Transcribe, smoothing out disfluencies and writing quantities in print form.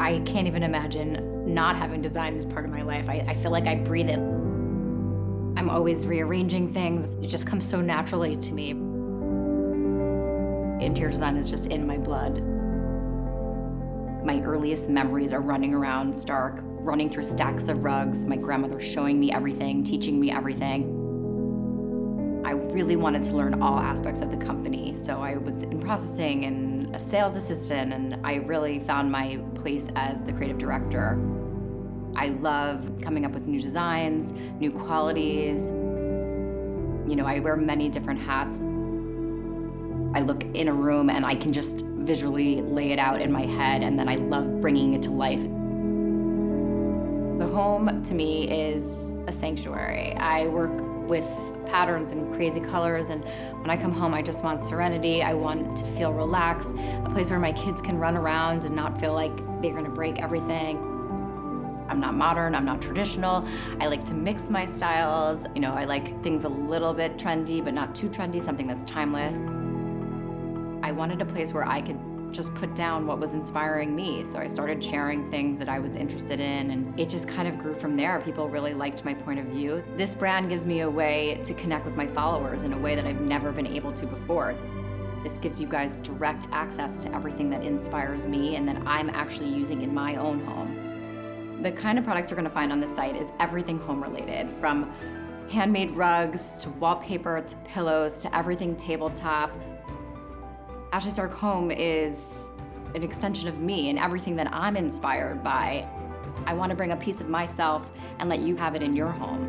I can't even imagine not having design as part of my life. I feel like I breathe it. I'm always rearranging things. It just comes so naturally to me. Interior design is just in my blood. My earliest memories are running around Stark, running through stacks of rugs, my grandmother showing me everything, teaching me everything. I really wanted to learn all aspects of the company, so I was in processing and a sales assistant, and I really found my place as the creative director. I love coming up with new designs, new qualities. You know, I wear many different hats. I look in a room and I can just visually lay it out in my head, and then I love bringing it to life. The home, to me, is a sanctuary. I work with patterns and crazy colors, and when I come home, I just want serenity. I want to feel relaxed, a place where my kids can run around and not feel like they're gonna break everything. I'm not modern, I'm not traditional. I like to mix my styles. You know, I like things a little bit trendy, but not too trendy, something that's timeless. I wanted a place where I could just put down what was inspiring me. So I started sharing things that I was interested in, and it just kind of grew from there. People really liked my point of view. This brand gives me a way to connect with my followers in a way that I've never been able to before. This gives you guys direct access to everything that inspires me and that I'm actually using in my own home. The kind of products you're gonna find on this site is everything home related, from handmade rugs to wallpaper to pillows to everything tabletop. Ashley Stark Home is an extension of me and everything that I'm inspired by. I want to bring a piece of myself and let you have it in your home.